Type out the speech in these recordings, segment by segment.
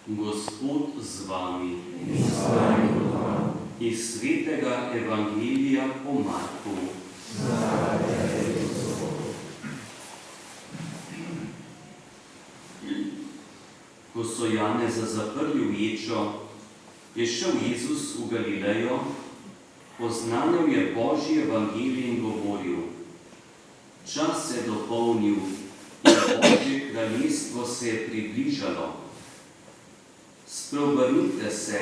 Gospod z vami. In s tvojim duhom. Iz svetega Evangelija po Marku. Slava tebi, Gospod. Ko so Janeza zaprli v ječo, je šel Jezus v Galilejo, oznanil je Božji evangelij in govoril: čas se je dopolnil in Božje kraljestvo se je približalo. Spreobrnite se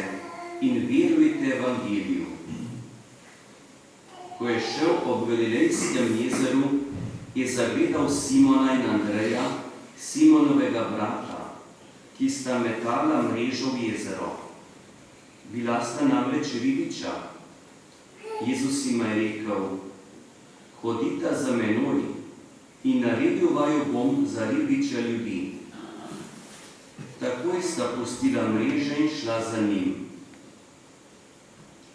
in verujte evangeliju. Ko je šel ob Galilejskem jezeru, je zagledal Simona in Andreja, Simonovega brata, ki sta metala mrežo v jezero. Bila sta namreč ribiča. Jezus jima je rekel: hodita za menoj in naredil vaju bom za ribiča ljudi. Takoj sta pustila mreže in šla za njim.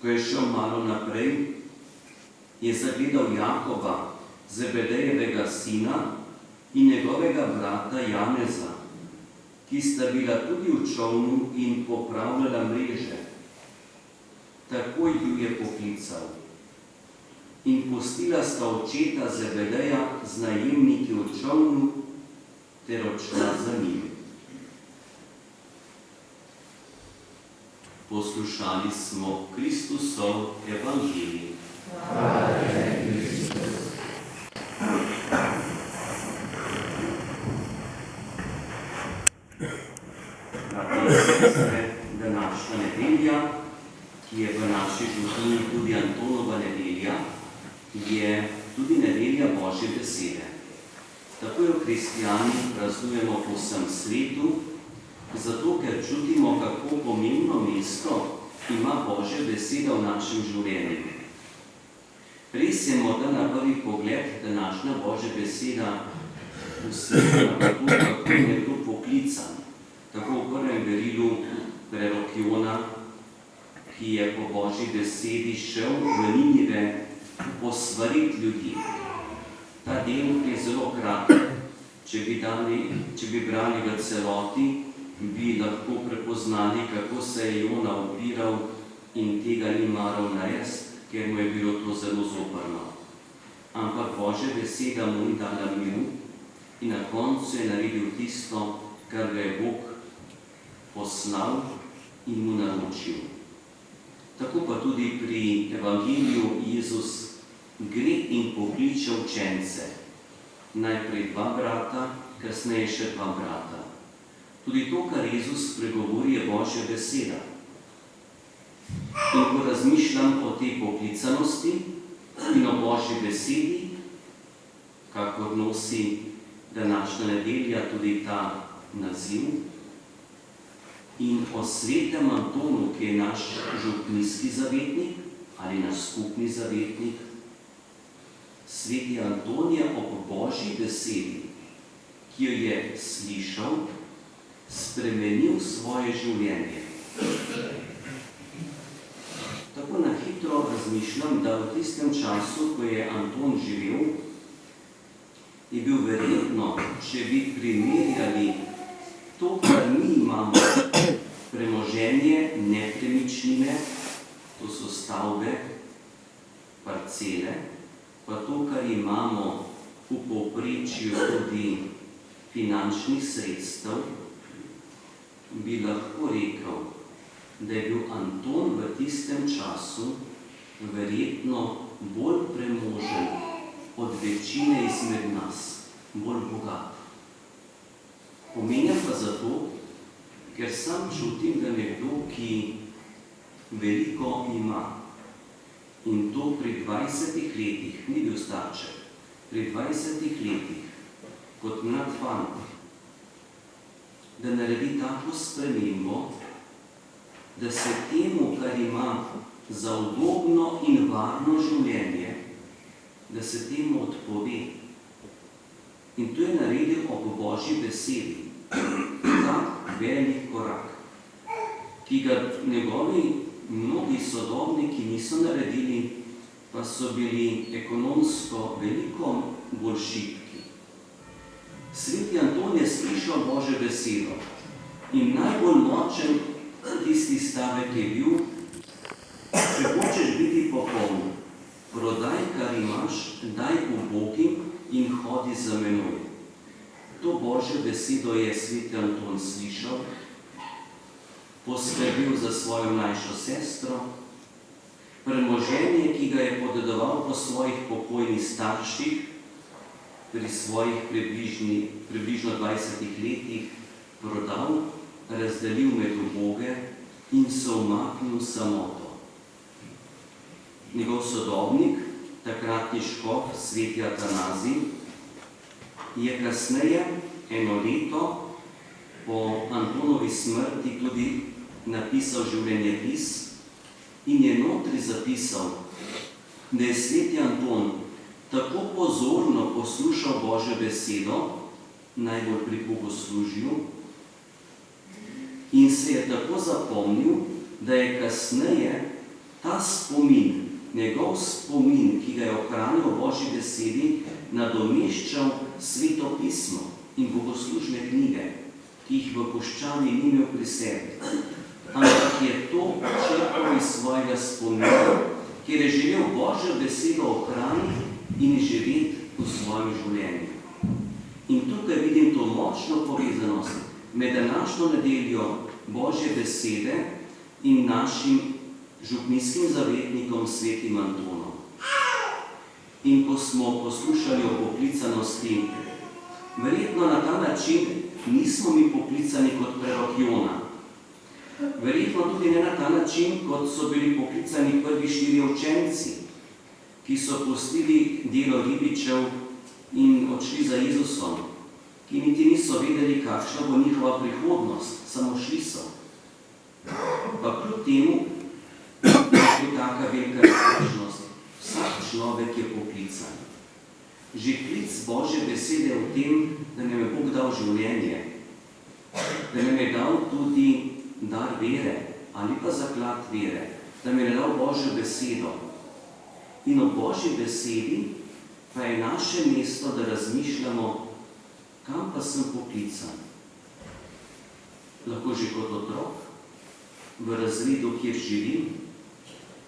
Ko je šel malo naprej, je zagledal Jakoba, Zebedejevega sina, in njegovega brata Janeza, ki sta bila tudi v čolnu in popravljala mreže. Takoj ju je poklical. In pustila sta očeta Zebedeja z najemniki v čolnu ter odšla za njim. Poslušali smo Kristusov evangelij. Hvala tebi, Kristus. Današnja nedelja, ki je v naši župniji tudi Antonova nedelja, je tudi nedelja Božje besede. Tako jo kristjani praznujemo po vsem svetu, zato ker čutimo, kako pomembno mesto ima Božja beseda v našem življenju. Res je morda na prvi pogled današnja Božja beseda usmerjena v to, kako je nekdo poklican. Tako v prvem berilu prerok Jona, ki je po Božji besedi šel v Ninive posvariti ljudi. Ta del je zelo kratek. Če bi brali v celoti, bi lahko prepoznali, kako se je Jona upiral in tega ni maral narediti, ker mu je bilo to zelo zoprno. Ampak Božja beseda mu ni dala miru in na koncu je naredil tisto, kar ga je Bog poslal in mu naročil. Tako pa tudi pri evangeliju Jezus gre in pokliče učence. Najprej dva brata, kasneje še dva brata. Tudi to, kar Jezus pregovori, je Božja beseda. In ko razmišljam o tej poklicanosti in o Božji besedi, kakor nosi današnja nedelja tudi ta naziv, in o svetem Antonu, ki je naš župnijski zavetnik ali naš skupni zavetnik, sveti Anton je ob Božji besedi, ki jo je slišal, spremenil svoje življenje. Tako na hitro razmišljam, da v tistem času, ko je Anton živel, je bil verjetno, če bi primerjali to, kar mi imamo, premoženje, nepremičnine, to so stavbe, parcele, pa to, kar imamo v povprečju tudi finančnih sredstev, bi lahko rekel, da je bil Anton v tistem času verjetno bolj premožen od večine izmed nas, bolj bogat. Omenjam pa zato, ker sam čutim, da nekdo, ki veliko ima, in to pri 20 letih, ni bil starček, pri 20 letih, kot mlad fant, da naredi tako spremembo, da se temu, kar ima za udobno in varno življenje, da se temu odpove. In to je naredil ob Božji besedi. Tak velik korak, ki ga njegovi mnogi sodobniki niso naredili, pa so bili ekonomsko veliko bolj šibki. Sveti Anton je slišal Božjo besedo In najbolj močen tisti stavek je bil: če hočeš biti popoln, prodaj, kar imaš, daj ubogim in hodi za menoj. To Božjo besedo je sveti Anton slišal, poskrbel za svojo mlajšo sestro, premoženje, ki ga je podedoval po svojih pokojnih starših, pri svojih približno 20 letih prodal, razdelil med uboge in se umaknil v samoto. Njegov sodobnik, takratni škof sveti Atanazij, je kasneje, eno leto po Antonovi smrti, tudi napisal življenjepis in je notri zapisal, da je sveti Anton tako pozorno poslušal Božjo besedo, najbolj pri bogoslužju, in se je tako zapomnil, da je kasneje ta spomin, njegov spomin, ki ga je ohranil o Božji besedi, nadomeščal Sveto pismo in bogoslužne knjige, ki jih v puščavi ni imel pri sebi. Ampak je to črpal iz svojega spomina, kjer je želel Božjo besedo ohraniti in živeti v svojem življenju. In tukaj vidim to močno povezanost med današnjo nedeljo Božje besede in našim župnijskim zavetnikom svetim Antonom. In ko smo poslušali o poklicanosti, verjetno na ta način nismo mi poklicani kot prerok Jona. Verjetno tudi ne na ta način, kot so bili poklicani prvi 4 učenci, ki so pustili delo ribičev in odšli za Jezusom, ki niti niso vedeli, kakšna bo njihova prihodnost, samo šli so. Pa kljub temu je taka velika različnost. Vsak človek je poklican. Že klic Božje besede v tem, da nam je Bog dal življenje, da nam je dal tudi dar vere ali pa zaklad vere, da nam je dal Božjo besedo. In o Božji besedi pa je naše mesto, da razmišljamo, kam pa sem poklican. Lahko že kot otrok, v razredu, kjer živim,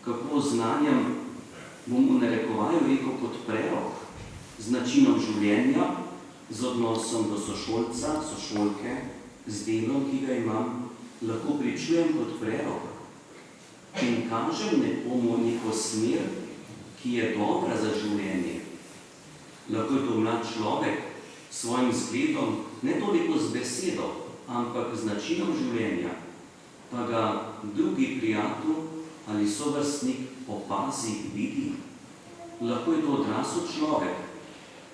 kako znanjem bom v narekovaju rekel kot prerok, z načinom življenja, z odnosom do sošolca, sošolke, z delom, ki ga imam, lahko pričujem kot prerok in kažem nekomu neko smer, ki je dobra za življenje. Lahko je to mlad človek s svojim zgledom, ne toliko z besedo, ampak z načinom življenja, pa ga drugi prijatelj ali sovrstnik opazi, vidi. Lahko je to odrasel človek,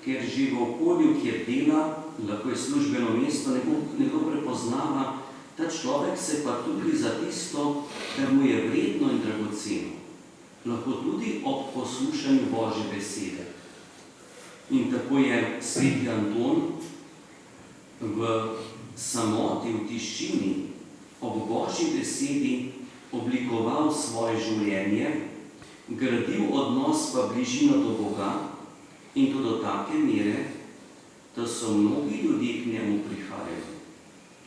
ker že v okolju, kjer dela, lahko je službeno mesto, nekdo prepoznava, ta človek se pa tudi za tisto, kar mu je vredno in dragoceno. Lahko tudi ob poslušanju Božje besede. In tako je sveti Anton v samoti, v tišini, ob Božji besedi oblikoval svoje življenje, gradil odnos pa bližino do Boga in to do take mere, da so mnogi ljudje k njemu prihajali,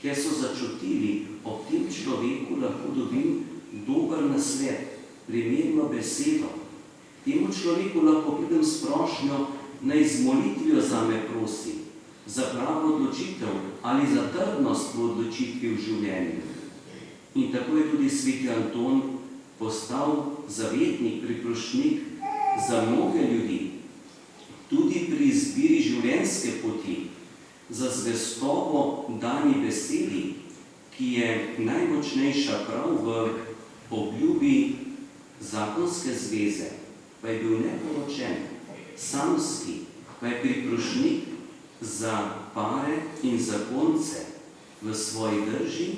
ker so začutili, ob tem človeku lahko dobim dober nasvet, primerno besedo. Temu človeku lahko pridem s prošnjo, naj z molitvijo zame prosi, za pravo odločitev ali za trdnost v odločitvi v življenju. In tako je tudi sveti Anton postal zavetnik, priprošnjik za mnoge ljudi, tudi pri izbiri življenjske poti, za zvestobo dani besedi, ki je najmočnejša prav v obljubi zakonske zveze, pa je bil neporočen, samski, pa je priprošnjik za pare in zakonce v svoji drži,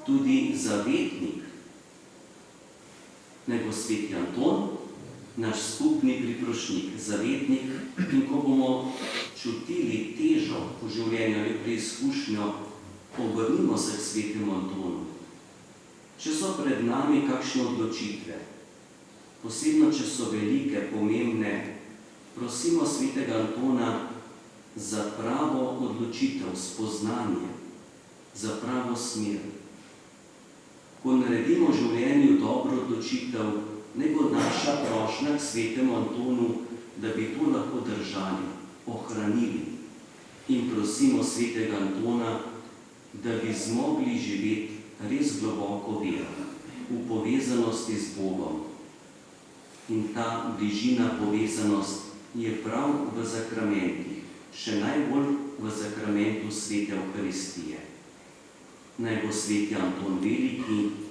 tudi zavetnik. Naj bo sveti Anton naš skupni priprošnjik, zavetnik, in ko bomo čutili težo v življenju ali preizkušnjo, obrnimo se k svetemu Antonu. Če so pred nami kakšne odločitve, posebno če so velike, pomembne, prosimo svetega Antona za pravo odločitev, spoznanje, za pravo smer. Ko naredimo v življenju dobro odločitev, naj bo naša prošnja k svetemu Antonu, da bi to lahko držali, ohranili in prosimo svetega Antona, da bi zmogli živeti res globoko vero, v povezanosti z Bogom. In ta bližina povezanost je prav v zakramentih, še najbolj v zakramentu svete Evharistije. Naj bo sveti Anton Veliki